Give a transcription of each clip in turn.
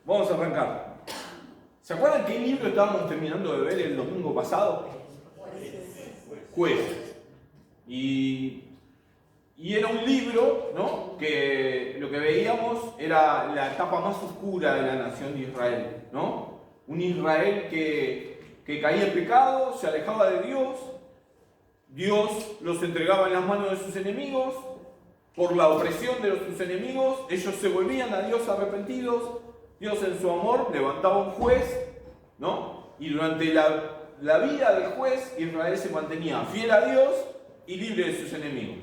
Vamos a arrancar. ¿Se acuerdan qué libro estábamos terminando de ver el domingo pasado? Jueces. Y era un libro, ¿no?, que lo que veíamos era la etapa más oscura de la nación de Israel, ¿no? Un Israel que caía en pecado, se alejaba de Dios, Dios los entregaba en las manos de sus enemigos, por la opresión de sus enemigos, ellos se volvían a Dios arrepentidos, Dios en su amor levantaba un juez, ¿no? Y durante la vida del juez, Israel se mantenía fiel a Dios y libre de sus enemigos.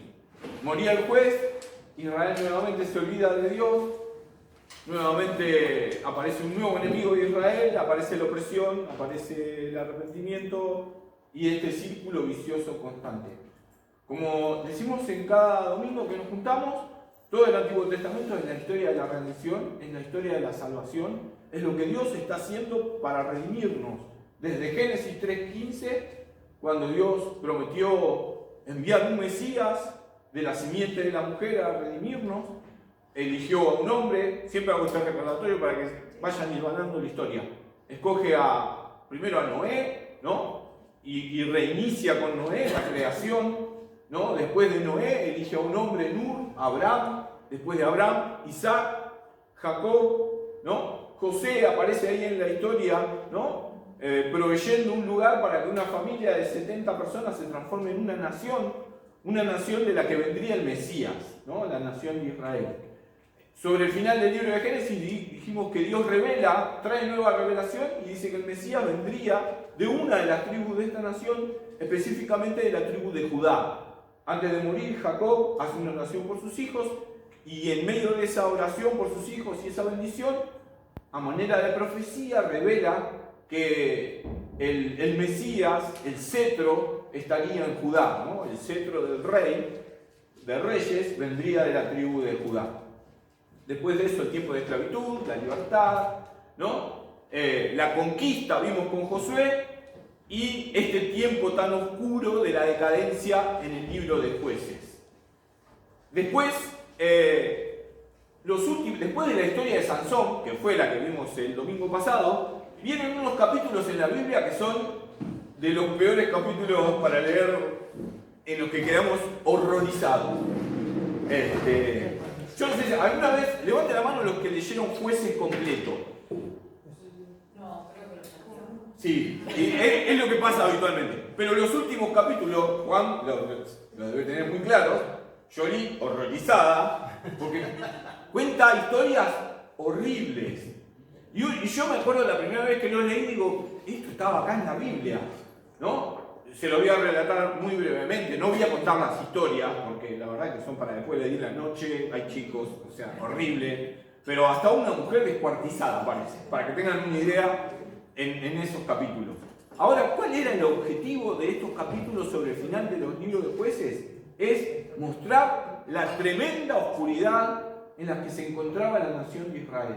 Moría el juez, Israel nuevamente se olvida de Dios, nuevamente aparece un nuevo enemigo de Israel, aparece la opresión, aparece el arrepentimiento y este círculo vicioso constante. Como decimos en cada domingo que nos juntamos, todo el Antiguo Testamento es la historia de la redención, es la historia de la salvación, es lo que Dios está haciendo para redimirnos. Desde Génesis 3:15, cuando Dios prometió enviar un Mesías de la simiente de la mujer a redimirnos, eligió a un hombre, siempre hago este recordatorio para que vayan hilvanando la historia. Escoge primero a Noé, ¿no? Y reinicia con Noé la creación, ¿no? Después de Noé elige a un hombre, Nur, Abraham, después de Abraham, Isaac, Jacob, ¿no? José aparece ahí en la historia, ¿no? Proveyendo un lugar para que una familia de 70 personas se transforme en una nación de la que vendría el Mesías, ¿no? La nación de Israel. Sobre el final del libro de Génesis dijimos que Dios trae nueva revelación y dice que el Mesías vendría de una de las tribus de esta nación, específicamente de la tribu de Judá. Antes de morir, Jacob hace una oración por sus hijos y en medio de esa oración por sus hijos y esa bendición, a manera de profecía, revela que el Mesías, el cetro, estaría en Judá, ¿no? El cetro del rey, de reyes, vendría de la tribu de Judá. Después de eso, el tiempo de esclavitud, la libertad, ¿no? La conquista, vimos con Josué, y este tiempo tan oscuro de la decadencia en el libro de Jueces. Después, después de la historia de Sansón, que fue la que vimos el domingo pasado, vienen unos capítulos en la Biblia que son de los peores capítulos para leer, en los que quedamos horrorizados. Yo no sé si alguna vez, levante la mano los que leyeron Jueces completo. No, creo que lo sacaron. Sí, es lo que pasa habitualmente. Pero los últimos capítulos, Juan lo debe tener muy claro, Jolie horrorizada, porque cuenta historias horribles. Y yo me acuerdo la primera vez que lo leí, digo, esto estaba acá en la Biblia, ¿no? Se lo voy a relatar muy brevemente, no voy a contar las historias, porque la verdad que son para después de 10 de la noche, hay chicos, o sea, horrible, pero hasta una mujer descuartizada parece, para que tengan una idea en esos capítulos. Ahora, ¿cuál era el objetivo de estos capítulos sobre el final de los libros de Jueces? Es mostrar la tremenda oscuridad en la que se encontraba la nación de Israel.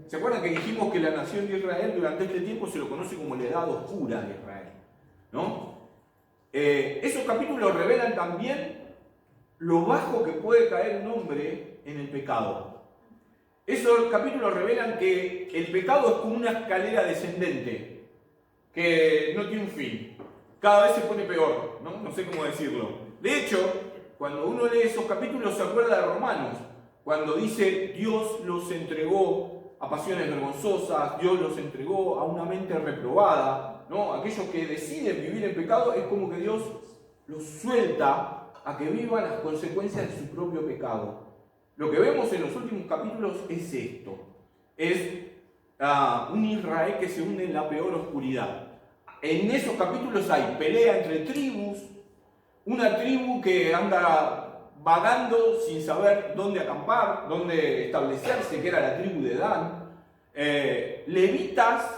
¿Se acuerdan que dijimos que la nación de Israel durante este tiempo se lo conoce como la edad oscura de Israel? ¿No? Esos capítulos revelan también lo bajo que puede caer un hombre en el pecado. Esos capítulos revelan que el pecado es como una escalera descendente, que no tiene un fin. Cada vez se pone peor, no sé cómo decirlo. De hecho, cuando uno lee esos capítulos se acuerda de Romanos, cuando dice Dios los entregó a pasiones vergonzosas, Dios los entregó a una mente reprobada, ¿no? Aquellos que deciden vivir en pecado es como que Dios los suelta a que vivan las consecuencias de su propio pecado. Lo que vemos en los últimos capítulos es esto, es un Israel que se hunde en la peor oscuridad. En esos capítulos hay pelea entre tribus, una tribu que anda vagando sin saber dónde acampar, dónde establecerse, que era la tribu de Dan, levitas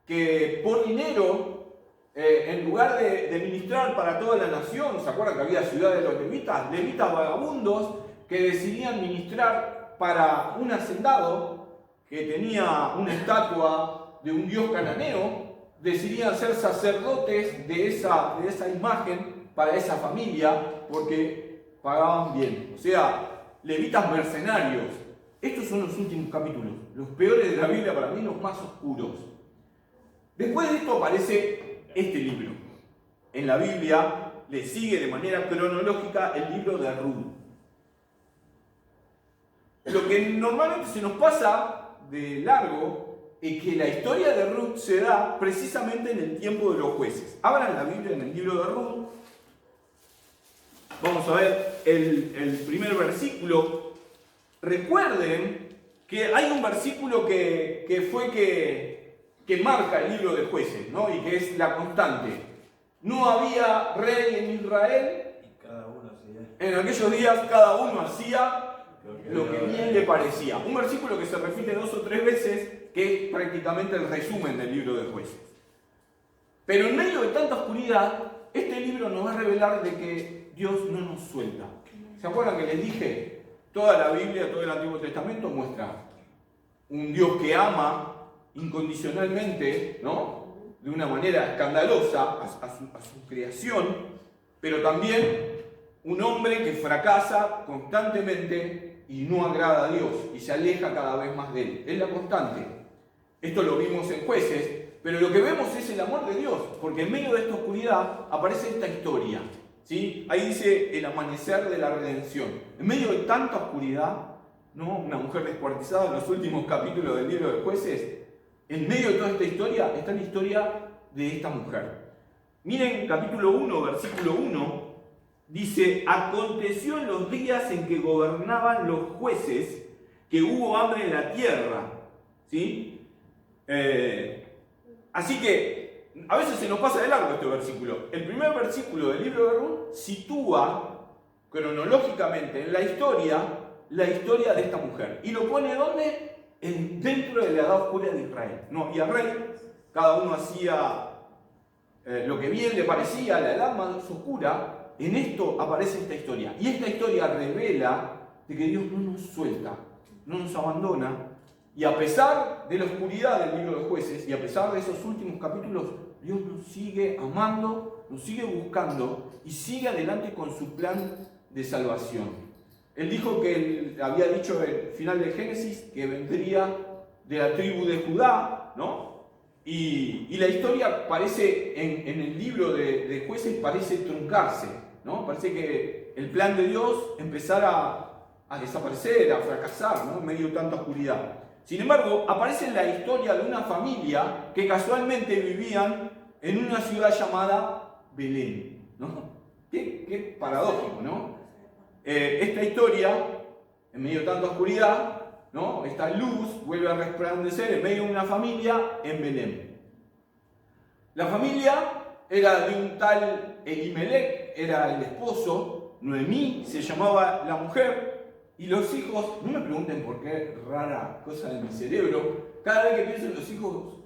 que por dinero, en lugar de ministrar para toda la nación, ¿se acuerdan que había ciudad de los levitas? Levitas vagabundos que decidían ministrar para un hacendado que tenía una estatua de un dios cananeo, decidían ser sacerdotes de esa imagen para esa familia porque pagaban bien. O sea, levitas mercenarios. estos son los últimos capítulos, los peores de la Biblia para mí, los más oscuros. Después de esto aparece este libro. En la Biblia le sigue de manera cronológica el libro de Ruth. Lo que normalmente se nos pasa de largo es que la historia de Ruth se da precisamente en el tiempo de los jueces. Abran la Biblia en el libro de Ruth. Vamos a ver el primer versículo. Recuerden que hay un versículo que marca el libro de jueces, ¿no? Y que es la constante. No había rey en Israel. Y cada uno hacía. En aquellos días cada uno hacía lo que bien le parecía. Un versículo que se repite 2 o 3 veces, que es prácticamente el resumen del libro de jueces. Pero en medio de tanta oscuridad, este libro nos va a revelar de que Dios no nos suelta. ¿Se acuerdan que les dije? Toda la Biblia, todo el Antiguo Testamento muestra un Dios que ama incondicionalmente, ¿no? De una manera escandalosa a su creación, pero también un hombre que fracasa constantemente y no agrada a Dios y se aleja cada vez más de Él. Es la constante. Esto lo vimos en Jueces, pero lo que vemos es el amor de Dios, porque en medio de esta oscuridad aparece esta historia. ¿Sí? Ahí dice el amanecer de la redención. En medio de tanta oscuridad, ¿no? Una mujer descuartizada en los últimos capítulos del libro de Jueces, en medio de toda esta historia está la historia de esta mujer. Miren capítulo 1, versículo 1, dice: aconteció en los días en que gobernaban los jueces que hubo hambre en la tierra. ¿Sí? Así que a veces se nos pasa de largo este versículo. El primer versículo del libro de Ruth sitúa cronológicamente en la historia de esta mujer. ¿Y lo pone dónde? Dentro de la edad oscura de Israel. No había rey, cada uno hacía lo que bien le parecía, la edad más oscura. En esto aparece esta historia. Y esta historia revela de que Dios no nos suelta, no nos abandona. Y a pesar de la oscuridad del libro de Jueces, y a pesar de esos últimos capítulos, Dios nos sigue amando, nos sigue buscando y sigue adelante con su plan de salvación. Él dijo que él había dicho al final de Génesis que vendría de la tribu de Judá, ¿no? Y la historia parece, en el libro de Jueces, parece truncarse, ¿no? Parece que el plan de Dios empezara a desaparecer, a fracasar, ¿no? En medio de tanta oscuridad. Sin embargo, aparece la historia de una familia que casualmente vivían en una ciudad llamada Belén, ¿no? Qué paradójico, ¿no? Esta historia, en medio de tanta oscuridad, ¿no? Esta luz vuelve a resplandecer en medio de una familia en Belén. La familia era de un tal Elimelech, era el esposo, Noemí se llamaba la mujer, y los hijos, no me pregunten por qué, rara cosa de mi cerebro, cada vez que pienso en los hijos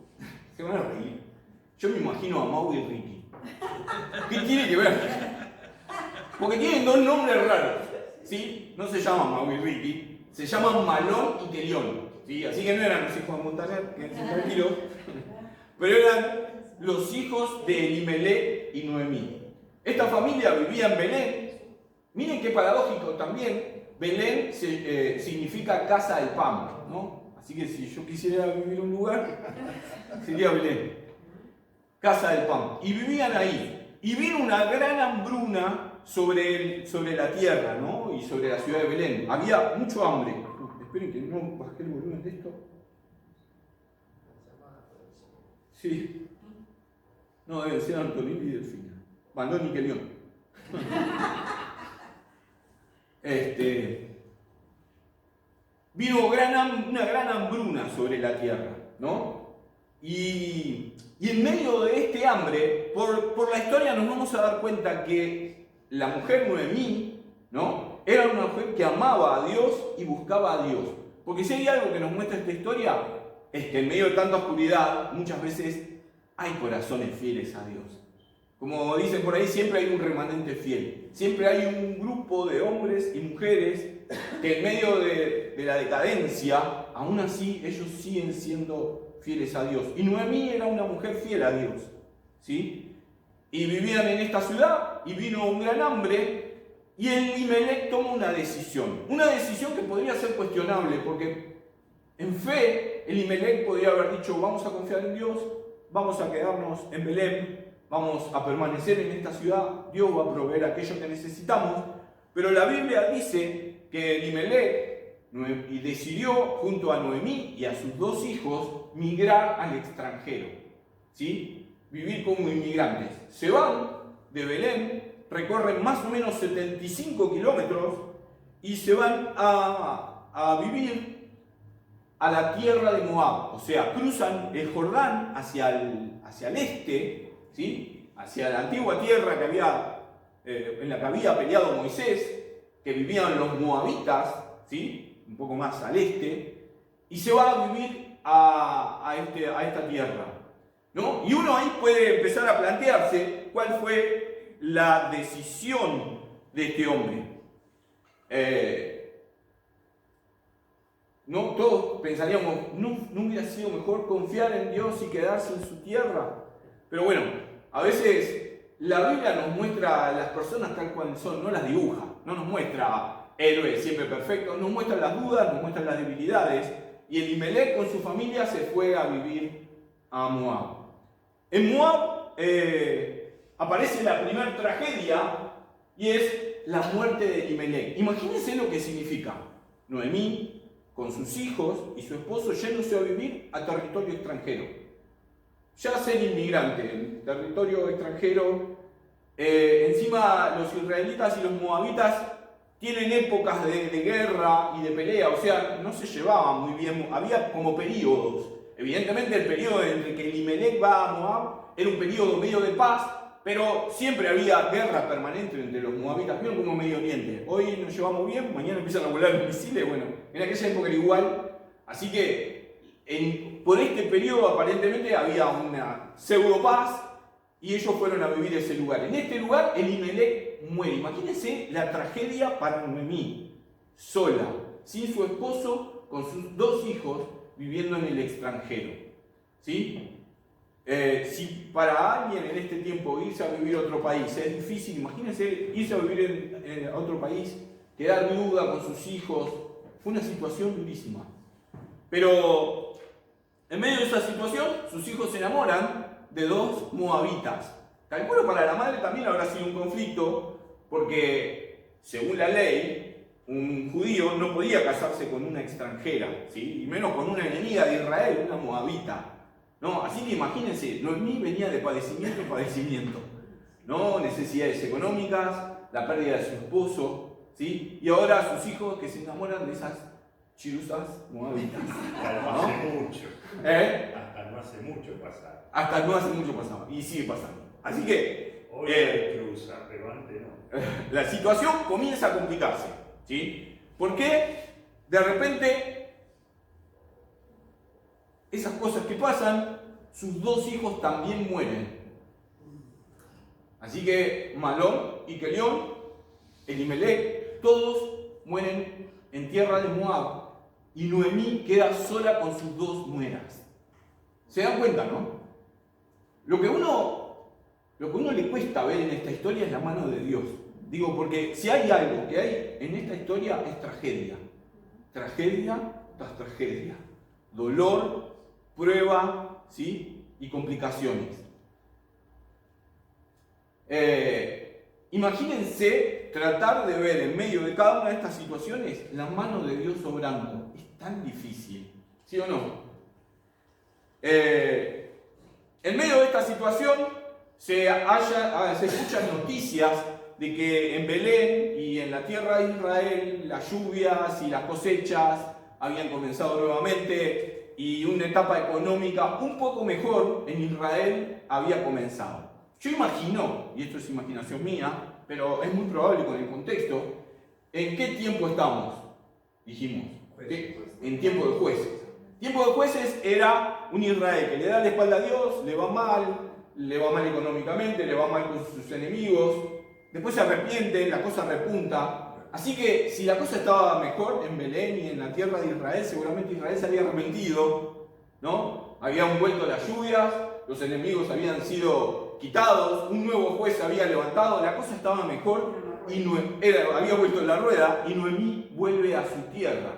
se van a reír. Yo me imagino a Mau y Ricky. ¿Qué tiene que ver? Porque tienen 2 nombres raros, ¿sí? No se llaman Mau y Ricky, se llaman Malón y Kelión, ¿sí? Así que no eran los hijos de Montaner, quédense tranquilos, pero eran los hijos de Elimelech y Noemí. Esta familia vivía en Belén. Miren qué paradójico también. Belén significa casa del pan, ¿no? Así que si yo quisiera vivir en un lugar, sería Belén. Casa del pan. Y vivían ahí. Y vino una gran hambruna sobre la tierra, ¿no? Y sobre la ciudad de Belén. Había mucho hambre. Esperen que no bajé el volumen de esto. Sí. No, debe ser Antonini y Delfina. Bandón y Kelión. Vino una gran hambruna sobre la tierra, ¿no? Y en medio de este hambre, por la historia nos vamos a dar cuenta que la mujer Noemí, ¿no? Era una mujer que amaba a Dios y buscaba a Dios. Porque si hay algo que nos muestra esta historia, es que en medio de tanta oscuridad, muchas veces hay corazones fieles a Dios. Como dicen por ahí, siempre hay un remanente fiel. Siempre hay un grupo de hombres y mujeres que en medio de la decadencia, aún así ellos siguen siendo fieles a Dios. Y Noemí era una mujer fiel a Dios, ¿sí? Y vivían en esta ciudad y vino un gran hambre Y Elimelech toma una decisión que podría ser cuestionable, porque en fe Elimelech podría haber dicho, vamos a confiar en Dios, vamos a quedarnos en Belén, vamos a permanecer en esta ciudad, Dios va a proveer aquello que necesitamos. Pero la Biblia dice que Elimelech decidió, junto a Noemí y a sus 2 hijos, migrar al extranjero, ¿sí? Vivir como inmigrantes. Se van de Belén, recorren más o menos 75 kilómetros y se van a vivir a la tierra de Moab. O sea, cruzan el Jordán hacia el este, ¿sí? Hacia la antigua tierra que en la que había peleado Moisés, que vivían los moabitas, ¿sí? Un poco más al este, y se va a vivir a esta tierra, ¿no? Y uno ahí puede empezar a plantearse cuál fue la decisión de este hombre. ¿No? Todos pensaríamos, ¿no hubiera sido mejor confiar en Dios y quedarse en su tierra? Pero bueno, a veces la Biblia nos muestra a las personas tal cual son, no las dibuja, no nos muestra héroes siempre perfectos, nos muestra las dudas, nos muestra las debilidades. Y Elimelech con su familia se fue a vivir a Moab. En Moab aparece la primera tragedia y es la muerte de Elimelech. Imagínense lo que significa. Noemí con sus hijos y su esposo yéndose a vivir a territorio extranjero. Ya ser inmigrante en territorio extranjero, encima los israelitas y los moabitas tienen épocas de guerra y de pelea, o sea, no se llevaban muy bien, había como periodos. Evidentemente el periodo entre que Elimelech va a Moab era un periodo medio de paz, pero siempre había guerra permanente entre los moabitas, vieron como Medio Oriente. Hoy nos llevamos bien, mañana empiezan a volar los misiles, bueno, en aquella época era igual. Así que por este periodo aparentemente había una pseudo paz y ellos fueron a vivir ese lugar. En este lugar Elimelech muere. Imagínense la tragedia para Noemí, sola, sin su esposo, con sus 2 hijos, viviendo en el extranjero. ¿Sí? Si para alguien en este tiempo irse a vivir a otro país es difícil, imagínense irse a vivir a otro país, quedar viuda con sus hijos, fue una situación durísima. Pero en medio de esa situación, sus hijos se enamoran de 2 moabitas. Calculo para la madre también habrá sido un conflicto, porque según la ley, un judío no podía casarse con una extranjera, ¿sí? Y menos con una enemiga de Israel, una moabita. ¿No? Así que imagínense, Noemí venía de padecimiento en padecimiento, ¿no? Necesidades económicas, la pérdida de su esposo, ¿sí? Y ahora sus hijos que se enamoran de esas chirusas moabitas. Hasta no hace mucho. Hasta no hace mucho pasaba. Hasta no hace mucho pasaba, y sigue pasando. Así que hoy hay chusa, pero antes no. La situación comienza a complicarse, ¿sí? Porque de repente esas cosas que pasan, sus 2 hijos también mueren. Así que Malón y Kelión, Elimelech, todos mueren en tierra de Moab. Y Noemí queda sola con sus 2 nueras. ¿Se dan cuenta, no? Lo que uno le cuesta ver en esta historia es la mano de Dios. Digo, porque si hay algo que hay en esta historia es tragedia. Tragedia tras tragedia. Dolor, prueba, ¿sí? Y complicaciones. Imagínense tratar de ver en medio de cada una de estas situaciones la mano de Dios obrando. Es tan difícil, ¿sí o no? En medio de esta situación se escuchan noticias de que en Belén y en la tierra de Israel las lluvias y las cosechas habían comenzado nuevamente y una etapa económica un poco mejor en Israel había comenzado. Yo imagino, y esto es imaginación mía, pero es muy probable con el contexto, ¿en qué tiempo estamos? Dijimos, en tiempo de jueces. Tiempo de jueces era un Israel que le da la espalda a Dios, le va mal económicamente, le va mal con sus enemigos, después se arrepiente, la cosa repunta. Así que si la cosa estaba mejor en Belén y en la tierra de Israel, seguramente Israel se había arrepentido, ¿no? Habían vuelto las lluvias, los enemigos habían sido quitados, un nuevo juez se había levantado, la cosa estaba mejor. y había vuelto en la rueda y Noemí vuelve a su tierra.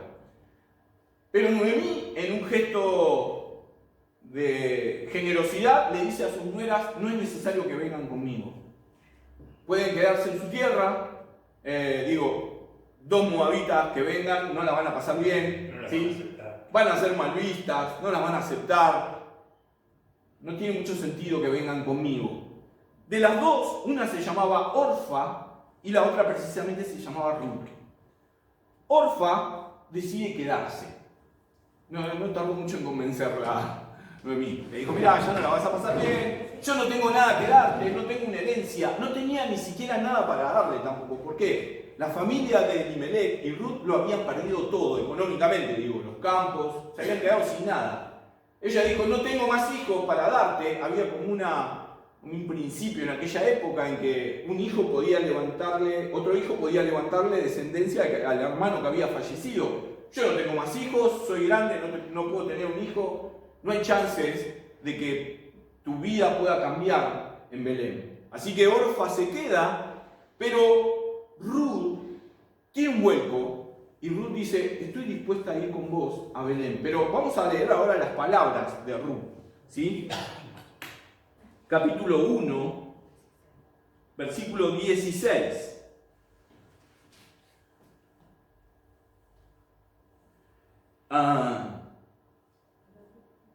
Pero Noemí, en un gesto de generosidad, le dice a sus nueras: no es necesario que vengan conmigo. Pueden quedarse en su tierra. Dos moabitas que vengan no la van a pasar bien, No la ¿sí? van a aceptar. Van a ser mal vistas, no las van a aceptar. No tiene mucho sentido que vengan conmigo. De las dos, una se llamaba Orfa y la otra precisamente se llamaba Ruth. Orfa decide quedarse. No tardó mucho en convencerla Noemí. Le dijo: mirá, ya no la vas a pasar bien, yo no tengo nada que darte, no tengo una herencia, no tenía ni siquiera nada para darle tampoco. ¿Por qué? La familia de Elimelech y Ruth lo habían perdido todo, económicamente, los campos, se habían quedado sin nada. Ella dijo: no tengo más hijos para darte. Había como un principio en aquella época en que otro hijo podía levantarle descendencia al hermano que había fallecido. Yo no tengo más hijos, soy grande, no puedo tener un hijo, no hay chances de que tu vida pueda cambiar en Belén. Así que Orfa se queda, pero Ruth tiene un vuelco y Ruth dice: estoy dispuesta a ir con vos a Belén. Pero vamos a leer ahora las palabras de Ruth, ¿sí? Capítulo 1, versículo 16.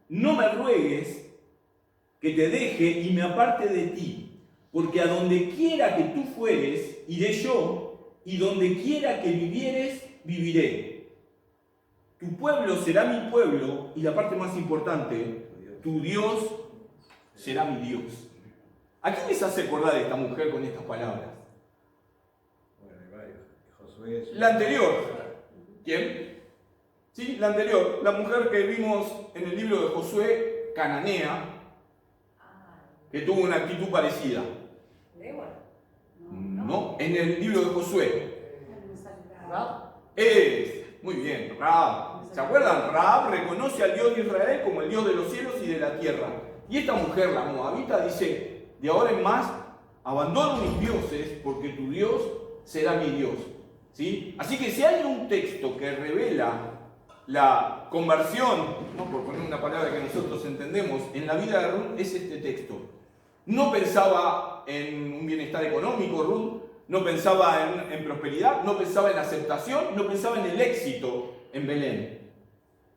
No me ruegues que te deje y me aparte de ti, porque a donde quiera que tú fueres, iré yo, y donde quiera que vivieres, viviré. Tu pueblo será mi pueblo, y la parte más importante, tu Dios será mi Dios. ¿A quién les hace acordar esta mujer con estas palabras? Bueno, hay varios. Josué. La anterior. ¿Quién? Sí, la anterior. La mujer que vimos en el libro de Josué, cananea, que tuvo una actitud parecida. ¿Débora? No, en el libro de Josué. ¿Rab? Muy bien, Rahab. ¿Se acuerdan? Rahab reconoce al Dios de Israel como el Dios de los cielos y de la tierra. Y esta mujer, la moabita, dice: de ahora en más, abandono mis dioses, porque tu Dios será mi Dios. ¿Sí? Así que si hay un texto que revela la conversión, ¿no?, por poner una palabra que nosotros entendemos, en la vida de Ruth, es este texto. No pensaba en un bienestar económico Ruth, no pensaba en prosperidad, no pensaba en aceptación, no pensaba en el éxito en Belén.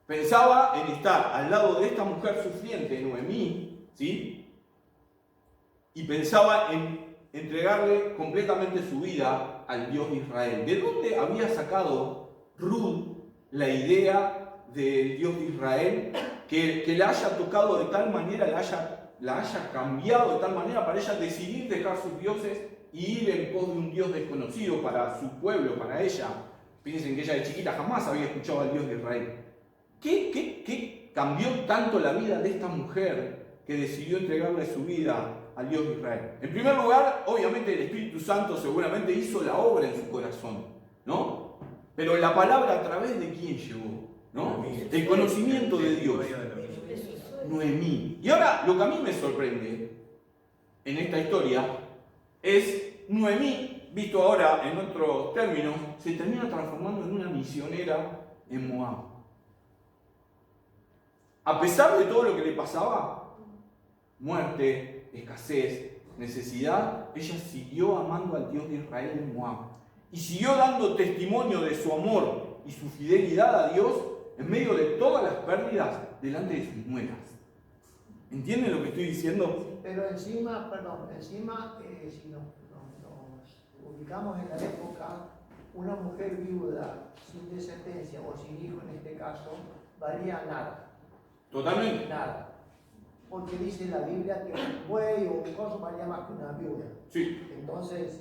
Pensaba en estar al lado de esta mujer sufriente, Noemí, ¿sí? Y pensaba en entregarle completamente su vida al Dios de Israel. ¿De dónde había sacado Ruth la idea del Dios de Israel? Que la haya tocado de tal manera, la haya cambiado de tal manera para ella decidir dejar sus dioses y ir en pos de un Dios desconocido para su pueblo, para ella. Piensen que ella de chiquita jamás había escuchado al Dios de Israel. ¿Qué cambió tanto la vida de esta mujer que decidió entregarle su vida al Dios de Israel? En primer lugar, obviamente el Espíritu Santo seguramente hizo la obra en su corazón, ¿no? Pero la palabra, ¿a través de quién llegó? ¿No? El conocimiento de Dios. Noemí. Y ahora, lo que a mí me sorprende en esta historia es Noemí, visto ahora en otros términos, se termina transformando en una misionera en Moab. A pesar de todo lo que le pasaba, muerte, escasez, necesidad, ella siguió amando al Dios de Israel en Moab. Y siguió dando testimonio de su amor y su fidelidad a Dios en medio de todas las pérdidas delante de sus nueras. ¿Entienden lo que estoy diciendo? Pero encima, si nos ubicamos en la época, una mujer viuda sin descendencia o sin hijo en este caso, valía nada. Totalmente. Nada. Porque dice la Biblia que un buey o un coso valía más que una viuda. Sí. Entonces,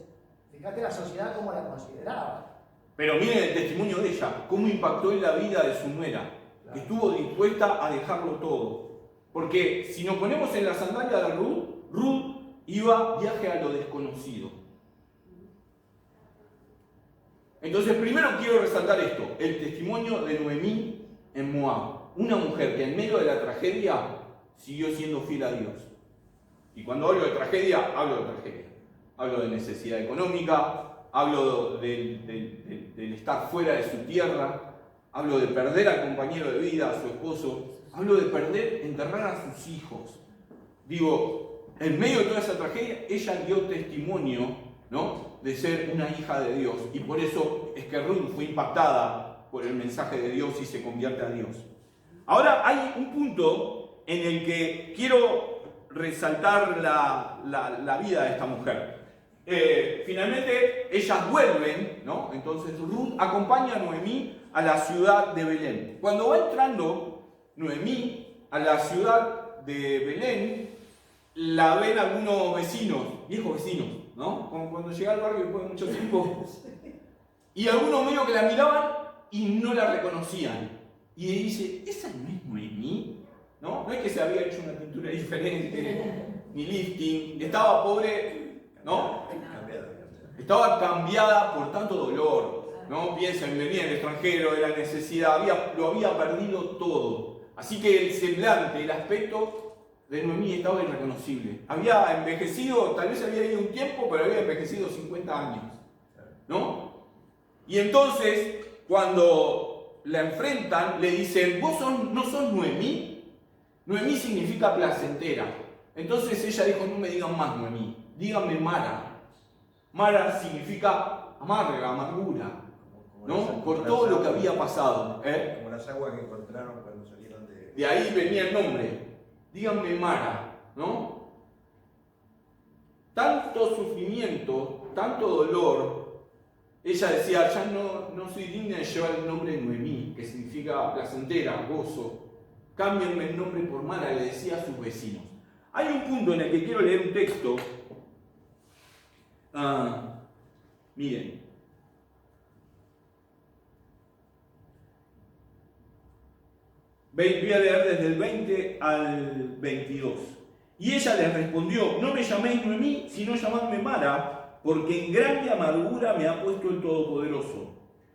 fíjate la sociedad cómo la consideraba. Pero miren el testimonio de ella, cómo impactó en la vida de su nuera, que estuvo dispuesta a dejarlo todo. Porque si nos ponemos en la sandalia de Ruth iba viaje a lo desconocido. Entonces, primero quiero resaltar esto, el testimonio de Noemí en Moab. Una mujer que en medio de la tragedia siguió siendo fiel a Dios. Y cuando hablo de tragedia, hablo de tragedia. Hablo de necesidad económica, hablo del estar fuera de su tierra, hablo de perder al compañero de vida, a su esposo, hablo de enterrar a sus hijos. Digo, en medio de toda esa tragedia, ella dio testimonio, ¿no?, de ser una hija de Dios. Y por eso es que Ruth fue impactada por el mensaje de Dios y se convierte a Dios. Ahora hay un punto en el que quiero resaltar la vida de esta mujer. Finalmente ellas vuelven, ¿no? Entonces Ruth acompaña a Noemí a la ciudad de Belén. Cuando va entrando Noemí a la ciudad de Belén, la ven algunos vecinos, viejos vecinos, ¿no? Como cuando llega al barrio después de mucho tiempo. Y algunos medio que la miraban y no la reconocían. Y dice, ¿esa no es Noemí? ¿No? No es que se había hecho una pintura diferente, ni lifting, estaba pobre, ¿no? Estaba cambiada por tanto dolor, ¿no? Piensen, venía el extranjero, de la necesidad, lo había perdido todo. Así que el semblante, el aspecto de Noemí estaba irreconocible. Había envejecido, tal vez había ido un tiempo, pero había envejecido 50 años, ¿no? Y entonces, cuando la enfrentan, le dicen, ¿vos no sos Noemí? Noemí significa placentera. Entonces ella dijo, no me digan más Noemí, díganme Mara. Mara significa amarga, amargura, ¿no? Por todo lo que había pasado. Como las aguas que encontraron cuando salieron de... De ahí venía el nombre. Díganme Mara, ¿no? Tanto sufrimiento, tanto dolor. Ella decía, ya no soy digna de llevar el nombre de Noemí, que significa placentera, gozo. Cámbienme el nombre por Mara, le decía a sus vecinos. Hay un punto en el que quiero leer un texto. Miren. Voy a leer desde el 20 al 22. Y ella les respondió, no me llaméis Noemí, sino llamadme Mara, porque en grande amargura me ha puesto el Todopoderoso.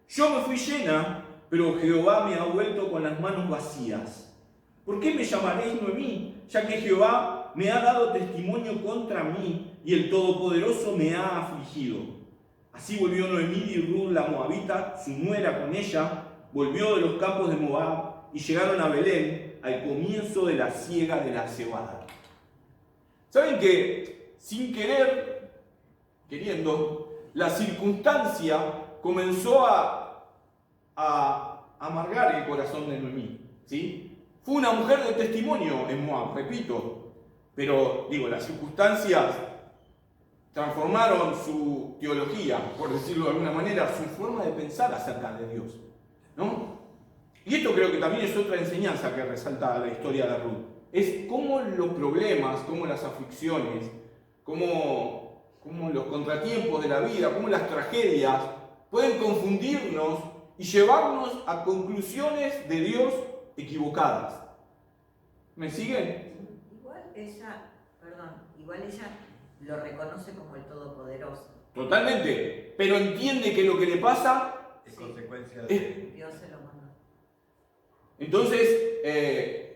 Yo me fui llena, pero Jehová me ha vuelto con las manos vacías. ¿Por qué me llamaréis Noemí? Ya que Jehová me ha dado testimonio contra mí y el Todopoderoso me ha afligido. Así volvió Noemí y Ruth la Moabita, su nuera con ella, volvió de los campos de Moab y llegaron a Belén al comienzo de la siega de la cebada. ¿Saben que sin querer, queriendo, la circunstancia comenzó a amargar el corazón de Noemí? ¿Sí? Fue una mujer de testimonio en Moab, repito, pero digo, las circunstancias transformaron su teología, por decirlo de alguna manera, su forma de pensar acerca de Dios, ¿no? Y esto creo que también es otra enseñanza que resalta la historia de Ruth. Es cómo los problemas, cómo las aflicciones, cómo los contratiempos de la vida, cómo las tragedias pueden confundirnos y llevarnos a conclusiones de Dios equivocadas. ¿Me siguen? Igual ella lo reconoce como el Todopoderoso. Totalmente. Pero entiende que lo que le pasa Es consecuencia de... Dios se lo mandó. Entonces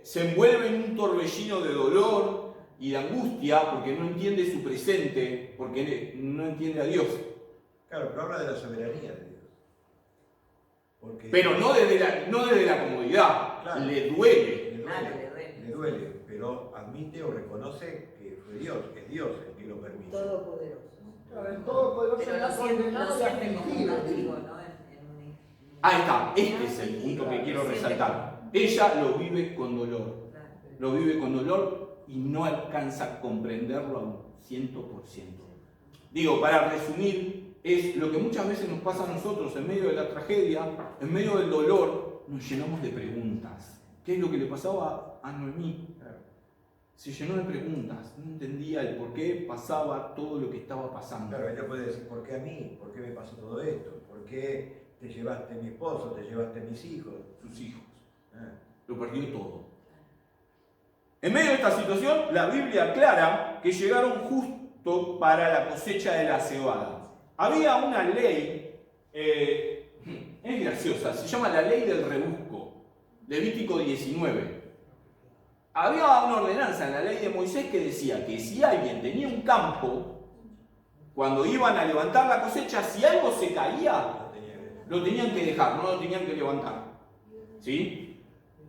se envuelve en un torbellino de dolor y de angustia porque no entiende su presente, porque no entiende a Dios. Claro, pero habla de la soberanía de Dios. Porque Pero no desde la comodidad. Claro. Le duele. Le duele, pero admite o reconoce que fue Dios, que es Dios el que lo permite. Todopoderoso. Claro, el Todopoderoso Pero era condenado y afligido. ¿no? Ahí está, este es el punto que quiero resaltar. Ella lo vive con dolor. Lo vive con dolor y no alcanza a comprenderlo a un 100%. Digo, para resumir, es lo que muchas veces nos pasa a nosotros en medio de la tragedia, en medio del dolor, nos llenamos de preguntas. ¿Qué es lo que le pasaba a Noemí? Se llenó de preguntas, no entendía el por qué pasaba todo lo que estaba pasando. Claro, ella puede decir, ¿por qué a mí? ¿Por qué me pasó todo esto? ¿Por qué te llevaste a mi esposo? ¿Te llevaste a mis hijos? Sus hijos. Lo perdió todo. En medio de esta situación, la Biblia aclara que llegaron justo para la cosecha de la cebada. Había una ley, es graciosa, se llama la ley del rebusco, Levítico 19. Había una ordenanza en la ley de Moisés que decía que si alguien tenía un campo, cuando iban a levantar la cosecha, si algo se caía, No tenía que- lo tenían que dejar, no lo tenían que levantar. ¿Sí?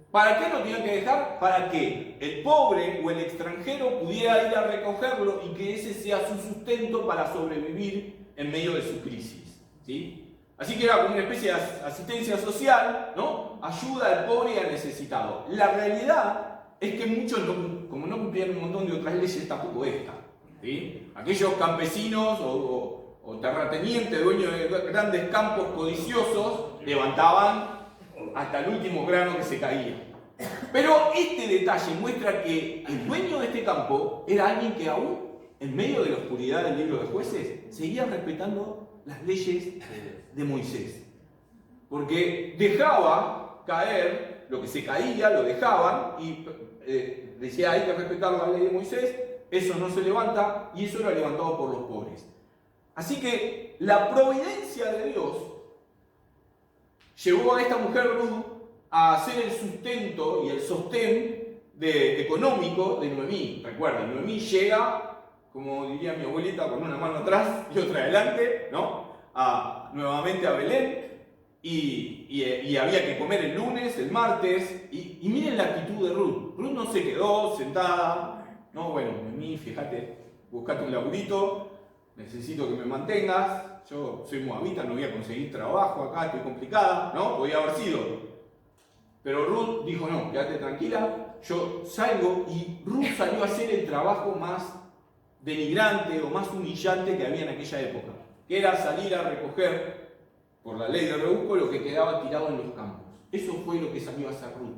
¿Para qué lo tenían que dejar? Para que el pobre o el extranjero pudiera ir a recogerlo y que ese sea su sustento para sobrevivir en medio de su crisis. ¿Sí? Así que era como una especie de asistencia social, ¿no? Ayuda al pobre y al necesitado. La realidad es que muchos, como no cumplían un montón de otras leyes, tampoco esta. ¿Sí? Aquellos campesinos o terratenientes, dueños de grandes campos codiciosos, levantaban hasta el último grano que se caía. Pero este detalle muestra que el dueño de este campo era alguien que aún, en medio de la oscuridad del libro de Jueces, seguía respetando las leyes de Moisés. Porque dejaba caer lo que se caía, lo dejaban y decía hay que respetar la ley de Moisés, eso no se levanta y eso era levantado por los pobres. Así que la providencia de Dios llevó a esta mujer Ruth a hacer el sustento y el sostén económico de Noemí. Recuerden, Noemí llega, como diría mi abuelita, con una mano atrás y otra adelante, ¿no? Nuevamente a Belén, y había que comer el lunes, el martes, y miren la actitud de Ruth. Ruth no se quedó sentada, no, bueno, Noemí, fíjate, buscate un laburito, necesito que me mantengas, yo soy moabita, no voy a conseguir trabajo acá, estoy complicada, ¿no? Podía haber sido. Pero Ruth dijo, no, quédate tranquila, yo salgo, y Ruth salió a hacer el trabajo más denigrante o más humillante que había en aquella época, que era salir a recoger, por la ley de rebusco, lo que quedaba tirado en los campos. Eso fue lo que salió a hacer Ruth.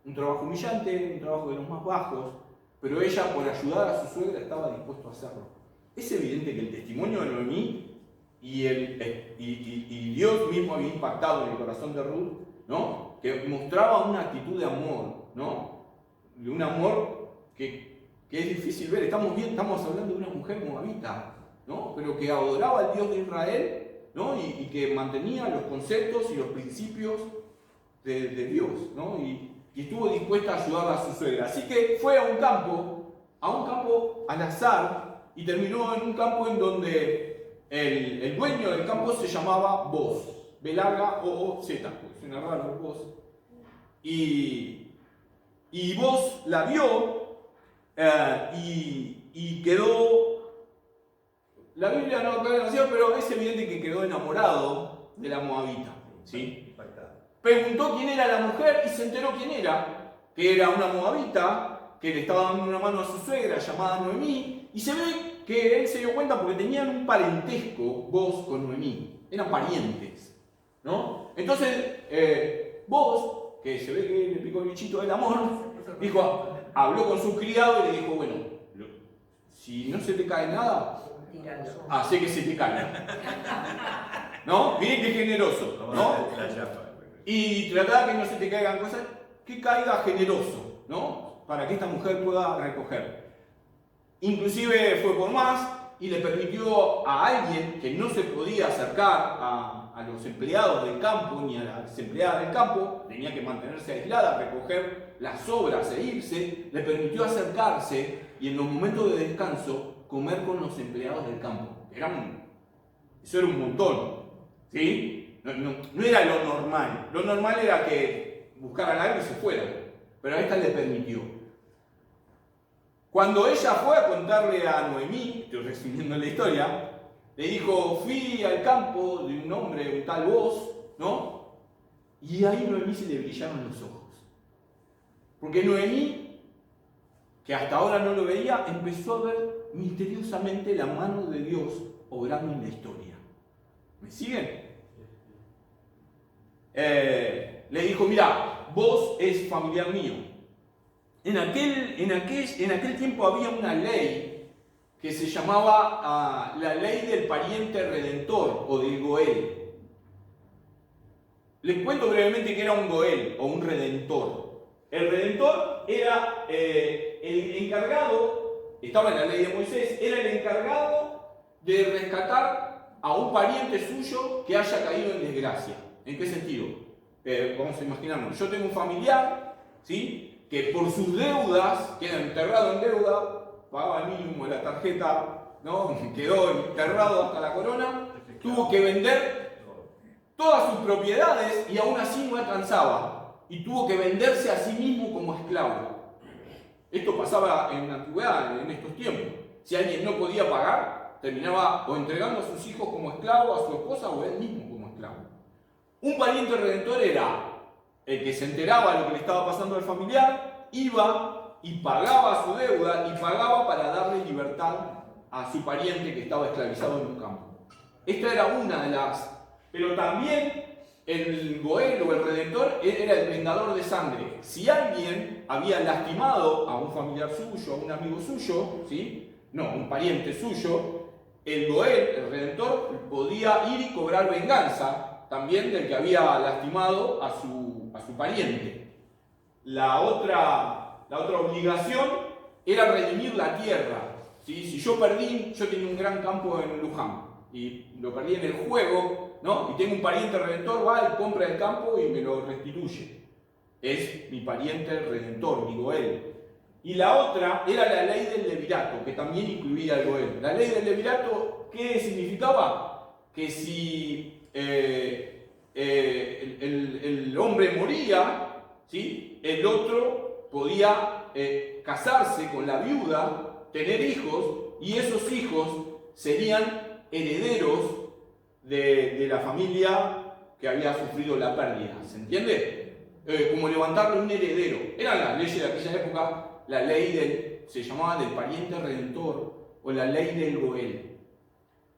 Un trabajo humillante, un trabajo de los más bajos, pero ella, por ayudar a su suegra, estaba dispuesto a hacerlo. Es evidente que el testimonio de Noemí y Dios mismo había impactado en el corazón de Ruth, ¿no? Que mostraba una actitud de amor, ¿no? De un amor que es difícil ver. Estamos hablando de una mujer moabita, ¿no? Pero que adoraba al Dios de Israel, ¿no? Y que mantenía los conceptos y los principios de Dios, ¿no? Y estuvo dispuesta a ayudar a su suegra. Así que fue a un campo al azar, y terminó en un campo en donde el dueño del campo se llamaba Boz, B larga O-O-Z, suena raro Boz. Y Boz la vio y quedó. La Biblia no aclara demasiado, pero es evidente que quedó enamorado de la moabita, ¿sí? Impactado. Preguntó quién era la mujer y se enteró quién era, que era una moabita que le estaba dando una mano a su suegra llamada Noemí, y se ve que él se dio cuenta porque tenían un parentesco Boz con Noemí, eran parientes, ¿no? Entonces Boz, que se ve que le picó el bichito del amor, habló con su criado y le dijo, bueno, si no se te cae nada, hace que se te caiga. ¿No? Miren qué generoso, ¿no? La chapa. Y tratá que no se te caigan cosas, que caiga generoso, ¿no? Para que esta mujer pueda recoger. Inclusive fue por más y le permitió a alguien que no se podía acercar a los empleados del campo ni a las empleadas del campo, tenía que mantenerse aislada, recoger las sobras e irse, le permitió acercarse y en los momentos de descanso comer con los empleados del campo. Eso era un montón, ¿sí? No era lo normal. Lo normal era que buscaran algo y se fueran, pero a esta le permitió. Cuando ella fue a contarle a Noemí, estoy resumiendo la historia, le dijo, fui al campo de un hombre, un tal Boz, ¿no? Y ahí Noemí se le brillaron los ojos. Porque Noemí, que hasta ahora no lo veía, empezó a ver misteriosamente la mano de Dios obrando en la historia. ¿Me siguen? Le dijo, mira, vos es familiar mío. En aquel tiempo había una ley que se llamaba la ley del pariente redentor o del Goel. Les cuento brevemente que era un Goel o un redentor. El redentor era el encargado, estaba en la ley de Moisés, era el encargado de rescatar a un pariente suyo que haya caído en desgracia. ¿En qué sentido? Vamos a imaginarnos, yo tengo un familiar, ¿sí?, que por sus deudas queda enterrado en deuda, pagaba el mínimo de la tarjeta ¿no? Quedó enterrado hasta la corona, tuvo que vender todas sus propiedades y aún así no alcanzaba. Y tuvo que venderse a sí mismo como esclavo. Esto pasaba en la antigüedad, en estos tiempos. Si alguien no podía pagar, terminaba o entregando a sus hijos como esclavo, a su esposa o él mismo como esclavo. Un pariente redentor era el que se enteraba de lo que le estaba pasando al familiar, iba y pagaba su deuda y pagaba para darle libertad a su pariente que estaba esclavizado en un campo. Esta era una de las... Pero también el Goel o el Redentor era el vengador de sangre. Si alguien había lastimado a un familiar suyo, a un amigo suyo, ¿sí? No, un pariente suyo, el Goel, el Redentor, podía ir y cobrar venganza también del que había lastimado a su pariente. La otra obligación era redimir la tierra. ¿Sí? Si yo perdí, yo tenía un gran campo en Luján y lo perdí en el juego, ¿no? Y tengo un pariente redentor, va y compra el campo y me lo restituye. Es mi pariente redentor, mi Goel. Y la otra era la ley del levirato, que también incluía el Goel. La ley del levirato, ¿qué significaba? Que si el hombre moría, ¿sí? El otro podía casarse con la viuda, tener hijos, y esos hijos serían herederos de la familia que había sufrido la pérdida. ¿Se entiende? Como levantarle un heredero. Eran las leyes de aquella época, la ley se llamaba del pariente redentor o la ley del Goel.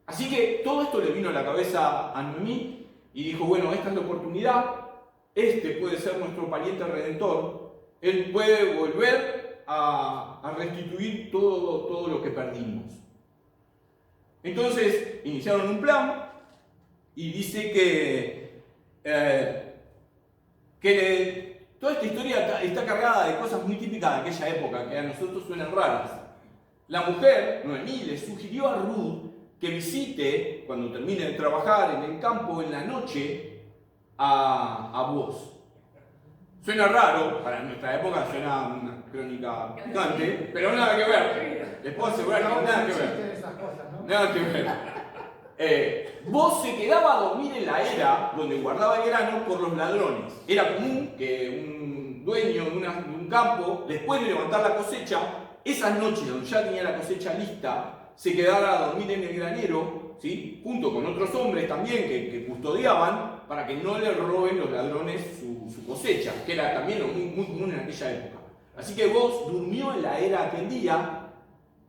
Así que todo esto le vino a la cabeza a Noemí y dijo, bueno, esta es la oportunidad, este puede ser nuestro pariente redentor, él puede volver a restituir todo lo que perdimos. Entonces iniciaron un plan y dice que toda esta historia está cargada de cosas muy típicas de aquella época que a nosotros suenan raras. La mujer, Noemí, le sugirió a Ruth que visite, cuando termine de trabajar en el campo en la noche, a Boaz. Suena raro, para nuestra época suena una crónica picante, pero nada que ver. Les puedo asegurar que nada que ver. Nada que ver. Boaz se quedaba a dormir en la era donde guardaba el grano por los ladrones. Era común que un dueño de un campo, después de levantar la cosecha, esas noches donde ya tenía la cosecha lista, se quedara a dormir en el granero, ¿sí? Junto con otros hombres también que custodiaban para que no le roben los ladrones su cosecha, que era también muy común en aquella época. Así que Boaz durmió en la era aquel día,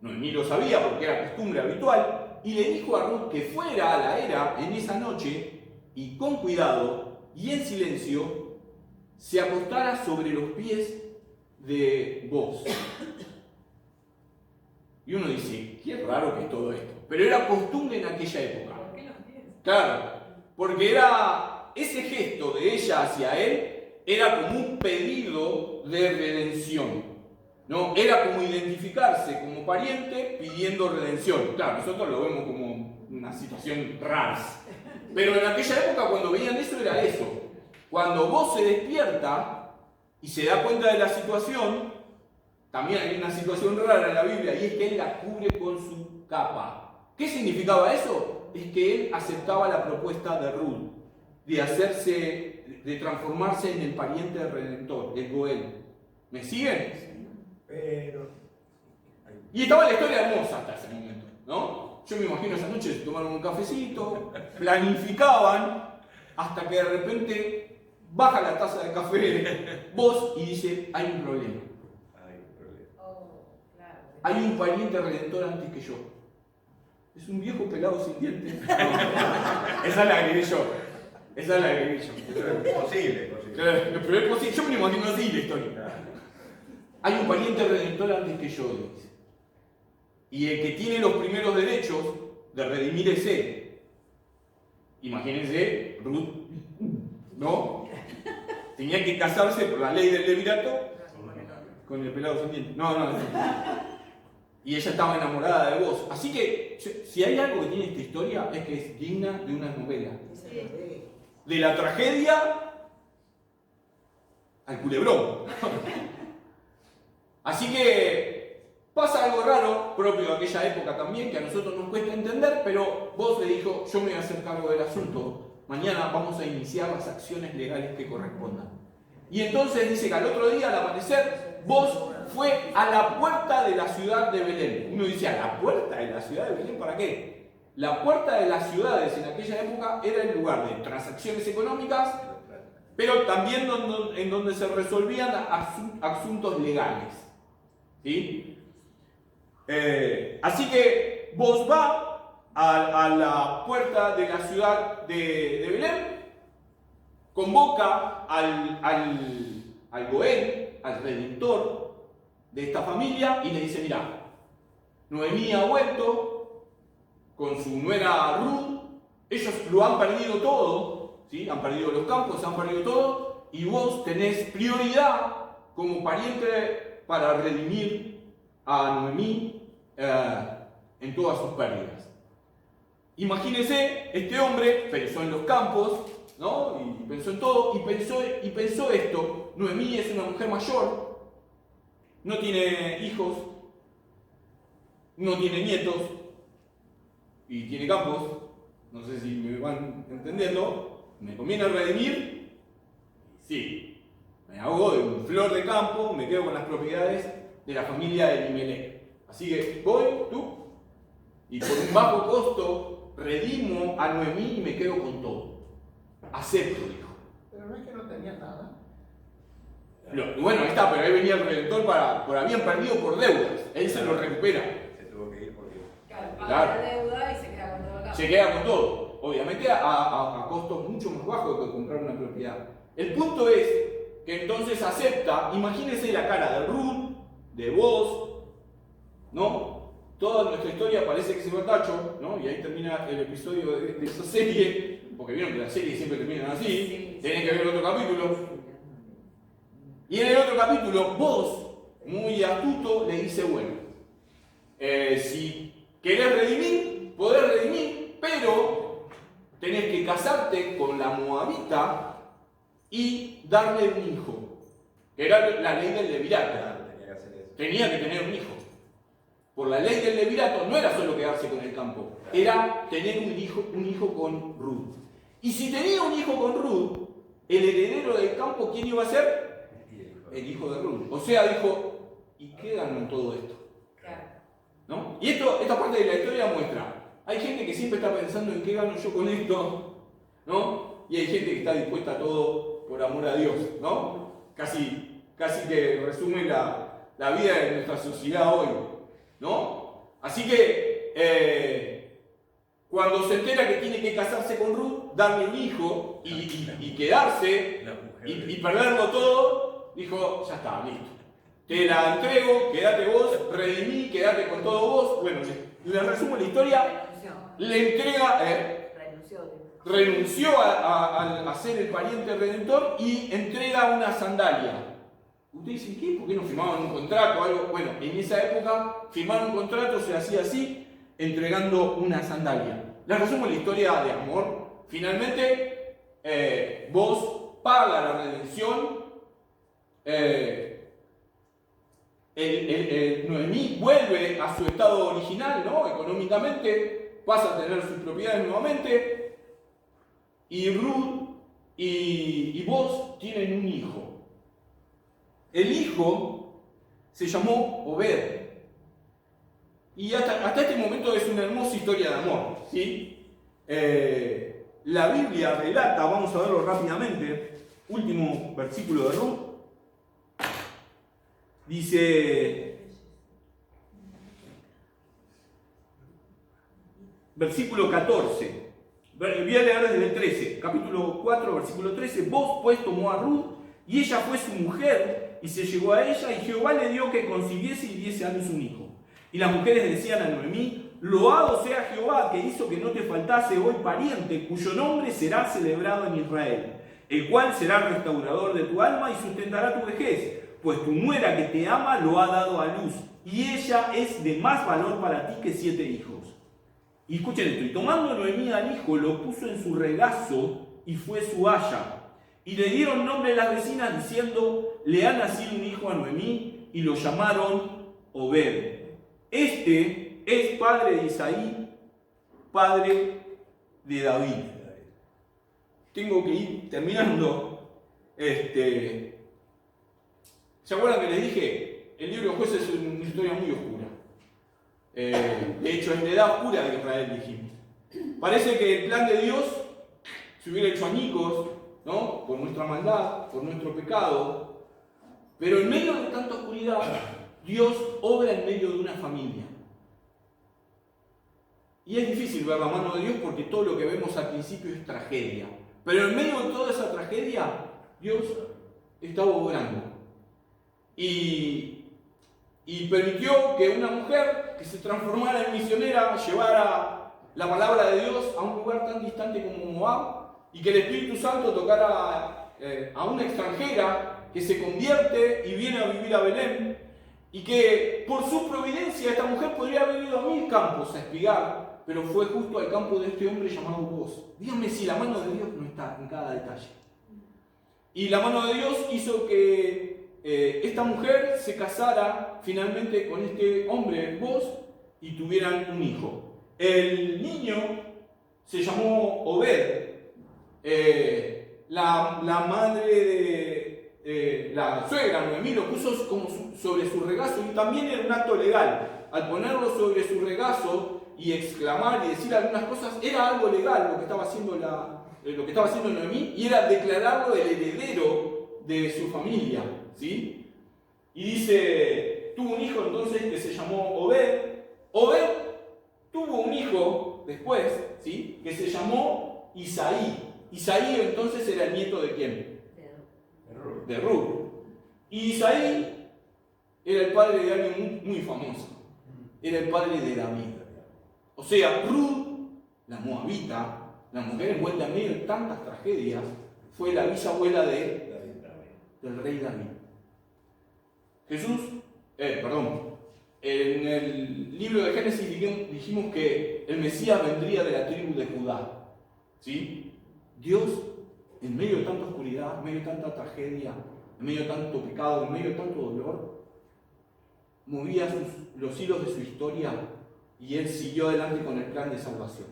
Noemí lo sabía porque era costumbre habitual, y le dijo a Ruth que fuera a la era en esa noche y con cuidado y en silencio se acostara sobre los pies de Boaz. Y uno dice, qué raro que es todo esto. Pero era costumbre en aquella época. ¿Por qué los pies? Claro, porque era ese gesto de ella hacia él, era como un pedido de redención. ¿No? Era como identificarse como pariente pidiendo redención. Claro, nosotros lo vemos como una situación rara. Pero en aquella época cuando veían eso era eso. Cuando vos se despierta y se da cuenta de la situación, también hay una situación rara en la Biblia y es que él la cubre con su capa. ¿Qué significaba eso? Es que él aceptaba la propuesta de Ruth de transformarse en el pariente del Redentor, el Goel. ¿Me siguen? Pero... Y estaba la historia hermosa hasta ese momento, ¿no? Yo me imagino esa noche tomaron un cafecito, planificaban, hasta que de repente baja la taza de café vos y dice, hay un problema. Oh, claro. Hay un pariente redentor antes que yo. Es un viejo pelado sin dientes. No, esa es la que vi yo. Esa es la que vi yo. Es posible. Pero es posible. Yo me lo imagino así la historia. Hay un pariente redentor antes que yo, dice. Y el que tiene los primeros derechos de redimir es él. Imagínense, Ruth, ¿no? Tenía que casarse por la ley del levirato con el pelado sin dientes. No. Y ella estaba enamorada de vos. Así que, si hay algo que tiene esta historia, es que es digna de una novela. Sí. De la tragedia al culebrón. Así que Pasa algo raro, propio de aquella época también, que a nosotros nos cuesta entender, pero Boz le dijo, yo me voy a hacer cargo del asunto, mañana vamos a iniciar las acciones legales que correspondan. Y entonces dice que al otro día, al amanecer, Boz fue a la puerta de la ciudad de Belén. Uno dice, ¿a la puerta de la ciudad de Belén? ¿Para qué? La puerta de las ciudades en aquella época era el lugar de transacciones económicas, pero también en donde se resolvían asuntos legales. ¿Sí? Así que Boz va a la puerta de la ciudad de Belén, convoca al Goén, al redentor de esta familia, y le dice, mira, Noemí ha vuelto con su nuera Ruth, ellos lo han perdido todo, ¿sí? Han perdido los campos, han perdido todo, y vos tenés prioridad como pariente para redimir a Noemí en todas sus pérdidas. Imagínense, este hombre pensó en los campos, ¿no? Y pensó en todo, y pensó esto: Noemí es una mujer mayor, no tiene hijos, no tiene nietos, y tiene campos. No sé si me van entendiendo. ¿Me conviene redimir? Sí. Me hago de un flor de campo, me quedo con las propiedades de la familia de Elimelech. Así que voy, tú, y por un bajo costo redimo a Noemí y me quedo con todo. Acepto, dijo. Pero no es que no tenía nada. Bueno, ahí está, pero ahí venía el redentor por habían perdido por deudas. Él se lo recupera. Se tuvo que ir porque... Paga la deuda y se queda con todo el campo. Se queda con todo. Obviamente a costos mucho más bajos que comprar una propiedad. El punto es que entonces acepta. Imagínense la cara de Ruth, de Boz, ¿no? Toda nuestra historia parece que se va al tacho, ¿no? Y ahí termina el episodio de esa serie, porque vieron que las series siempre terminan así. Sí. Tienen que ver el otro capítulo. Y en el otro capítulo, Boz, muy astuto, le dice, bueno, si querés redimir, podés redimir, pero tenés que casarte con la moabita y darle un hijo, que era la ley del levirato. Tenía que hacer eso. Tenía que tener un hijo. Por la ley del levirato no era solo quedarse con el campo, era tener un hijo con Ruth. Y si tenía un hijo con Ruth, el heredero del campo, ¿quién iba a ser? El hijo de Ruth. O sea, dijo, ¿y qué ganó en todo esto? Claro. ¿No? Y esta parte de la historia muestra, hay gente que siempre está pensando en qué gano yo con esto, ¿no? Y hay gente que está dispuesta a todo por amor a Dios, ¿no? Casi que resume la vida de nuestra sociedad hoy, ¿no? Así que cuando se entera que tiene que casarse con Ruth, darle un hijo y quedarse y perderlo todo, dijo, ya está, listo. Te la entrego, quédate vos, redimí, quédate con todo vos. Bueno, le resumo la historia. Le entrega, renunció a ser el pariente redentor y entrega una sandalia. Ustedes dicen, ¿qué? ¿Por qué no firmaban un contrato o algo? Bueno, en esa época firmar un contrato se hacía así, entregando una sandalia. Les resumo la historia de amor. Finalmente, Boz paga la redención. Noemí vuelve a su estado original, ¿no? Económicamente, pasa a tener sus propiedades nuevamente. Y Ruth y Boz tienen un hijo. El hijo se llamó Obed. Y hasta este momento es una hermosa historia de amor, ¿sí? La Biblia relata, vamos a verlo rápidamente, último versículo de Ruth. Dice, versículo 14, voy a leer desde el 13, capítulo 4, versículo 13. Boz pues tomó a Ruth y ella fue su mujer y se llegó a ella y Jehová le dio que concibiese y diese a luz un hijo. Y las mujeres decían a Noemí, loado sea Jehová que hizo que no te faltase hoy pariente cuyo nombre será celebrado en Israel, el cual será restaurador de tu alma y sustentará tu vejez. Pues tu nuera que te ama lo ha dado a luz, y ella es de más valor para ti que 7 hijos. Y escuchen esto, y tomando Noemí al hijo, lo puso en su regazo, y fue su haya. Y le dieron nombre las vecinas, diciendo, le ha nacido un hijo a Noemí, y lo llamaron Obed. Este es padre de Isaí, padre de David. Tengo que ir terminando. ¿Se acuerdan que les dije? El libro de Jueces es una historia muy oscura. De hecho, es la edad oscura de Israel, dijimos. Parece que el plan de Dios se hubiera hecho añicos, ¿no? Por nuestra maldad, por nuestro pecado. Pero en medio de tanta oscuridad, Dios obra en medio de una familia. Y es difícil ver la mano de Dios porque todo lo que vemos al principio es tragedia. Pero en medio de toda esa tragedia, Dios estaba obrando. Y permitió que una mujer que se transformara en misionera llevara la palabra de Dios a un lugar tan distante como Moab, y que el Espíritu Santo tocara a una extranjera que se convierte y viene a vivir a Belén, y que por su providencia esta mujer podría haber ido a 1000 campos a espigar, pero fue justo al campo de este hombre llamado Boaz. Díganme si la mano de Dios no está en cada detalle. Y la mano de Dios hizo que esta mujer se casara finalmente con este hombre, Boaz, y tuvieran un hijo. El niño se llamó Obed. La madre de la suegra, Noemí, lo puso como sobre su regazo, y también era un acto legal. Al ponerlo sobre su regazo y exclamar y decir algunas cosas, era algo legal lo que estaba haciendo Noemí, y era declararlo el heredero de su familia, ¿sí? Y dice, tuvo un hijo entonces que se llamó Obed. Obed tuvo un hijo después, ¿sí? Que se llamó Isaí. Isaí entonces era el nieto de ¿quién? De Ruth. Y Isaí era el padre de alguien muy famoso. Era el padre de David. O sea, Ruth, la moabita, la mujer envuelta en medio de tantas tragedias, fue la bisabuela del rey David. En el libro de Génesis dijimos que el Mesías vendría de la tribu de Judá. ¿Sí? Dios, en medio de tanta oscuridad, en medio de tanta tragedia, en medio de tanto pecado, en medio de tanto dolor, movía los hilos de su historia, y Él siguió adelante con el plan de salvación.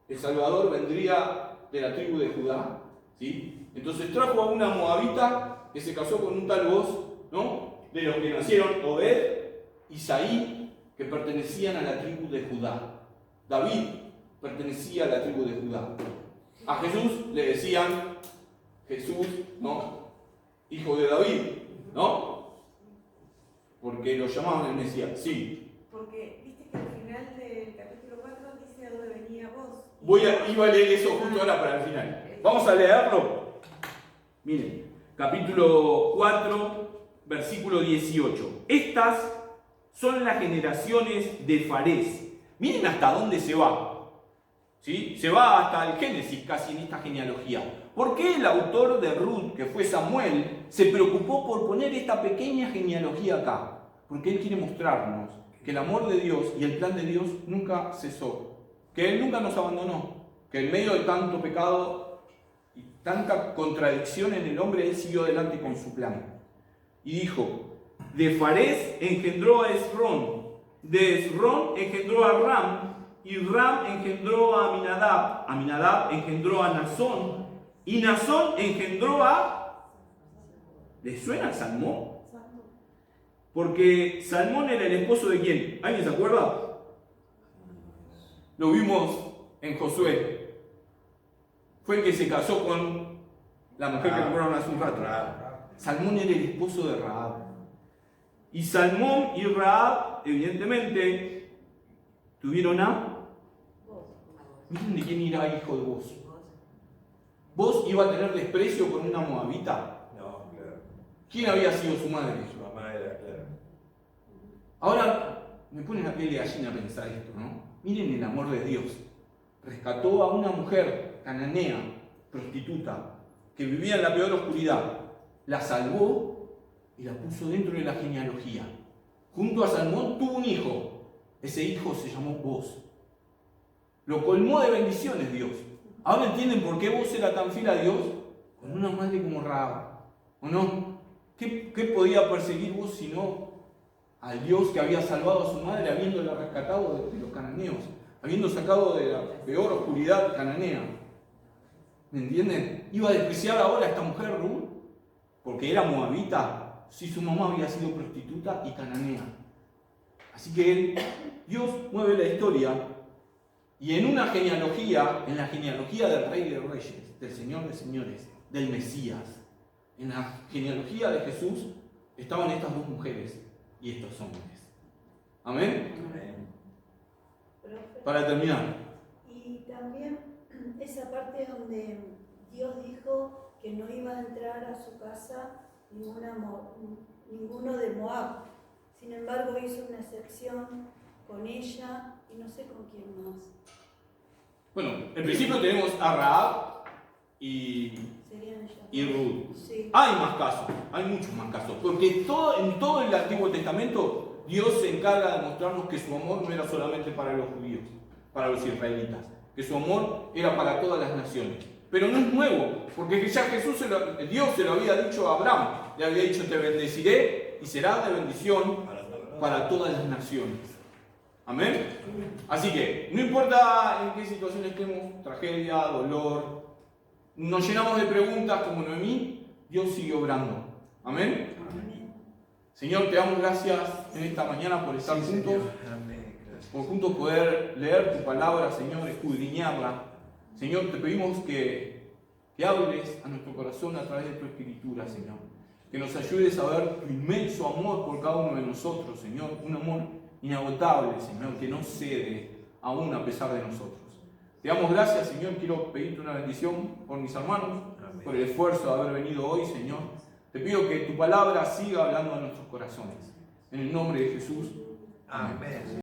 El Salvador vendría de la tribu de Judá, ¿sí? Entonces trajo a una moabita que se casó con un tal Boaz, ¿no? De los que nacieron Obed, Isaí, que pertenecían a la tribu de Judá. David pertenecía a la tribu de Judá. A Jesús le decían Jesús, ¿no? Hijo de David, ¿no? Porque lo llamaban el Mesías, sí. Porque viste que al final del capítulo 4 dice a dónde venía vos. Iba a leer eso justo ahora para el final. Vamos a leerlo. Miren, capítulo 4, versículo 18. Estas son las generaciones de Farés. Miren hasta dónde se va. ¿Sí? Se va hasta el Génesis casi en esta genealogía. ¿Por qué el autor de Ruth, que fue Samuel, se preocupó por poner esta pequeña genealogía acá? Porque él quiere mostrarnos que el amor de Dios y el plan de Dios nunca cesó, que Él nunca nos abandonó, que en medio de tanto pecado y tanta contradicción en el hombre, Él siguió adelante con su plan. Y dijo, de Farés engendró a Esrón, de Esrón engendró a Ram, y Ram engendró a Aminadab, Aminadab engendró a Nazón, y Nazón engendró a... ¿Les suena Salmón? Porque Salmón era el esposo de ¿quién? ¿Alguien se acuerda? Lo vimos en Josué. Fue el que se casó con la mujer que nombraron hace un rato. Salmón era el esposo de Rahab. Y Salmón y Rahab, evidentemente, tuvieron a... Miren de quién era hijo de Boaz. ¿Boaz iba a tener desprecio con una moabita? No, claro. ¿Quién había sido su madre? Su mamá era, claro. Ahora me pone la piel de gallina pensar esto, ¿no? Miren el amor de Dios. Rescató a una mujer cananea, prostituta, que vivía en la peor oscuridad. La salvó y la puso dentro de la genealogía. Junto a Salmón tuvo un hijo. Ese hijo se llamó Boaz. Lo colmó de bendiciones Dios. ¿Ahora entienden por qué Boaz era tan fiel a Dios? Con una madre como Rahab. ¿O no? ¿Qué podía perseguir Boaz si no al Dios que había salvado a su madre habiéndola rescatado de los cananeos, habiendo sacado de la peor oscuridad cananea. ¿Me entienden? Iba a despreciar ahora a esta mujer Ruth porque era moabita, si su mamá había sido prostituta y cananea. Así que Dios mueve la historia y en una genealogía, en la genealogía del Rey de Reyes, del Señor de Señores, del Mesías, en la genealogía de Jesús estaban estas dos mujeres y estos hombres. Amén. Profe. Para terminar, Y también esa parte donde Dios dijo que no iba a entrar a su casa ninguno de Moab. Sin embargo, hizo una excepción con ella y no sé con quién más. bueno, en principio tenemos a Rahab y Serían ellas. Ruth. Sí. Hay más casos, hay muchos más casos, porque en todo el Antiguo Testamento Dios se encarga de mostrarnos que su amor no era solamente para los judíos, para los israelitas, que su amor era para todas las naciones. Pero no es nuevo, porque ya Dios se lo había dicho a Abraham, le había dicho: te bendeciré y serás de bendición para todas las naciones. Amén. Así que no importa en qué situación estemos, tragedia, dolor, nos llenamos de preguntas como Noemí, Dios sigue obrando. Amén. Amén. Señor, te damos gracias en esta mañana por estar juntos, por juntos poder leer tu palabra, Señor, escudriñarla. Señor, te pedimos que hables a nuestro corazón a través de tu escritura, Señor. Que nos ayudes a ver tu inmenso amor por cada uno de nosotros, Señor. Un amor inagotable, Señor, que no cede aún a pesar de nosotros. Te damos gracias, Señor. Quiero pedirte una bendición por mis hermanos, por el esfuerzo de haber venido hoy, Señor. Te pido que tu palabra siga hablando a nuestros corazones. En el nombre de Jesús. Amén.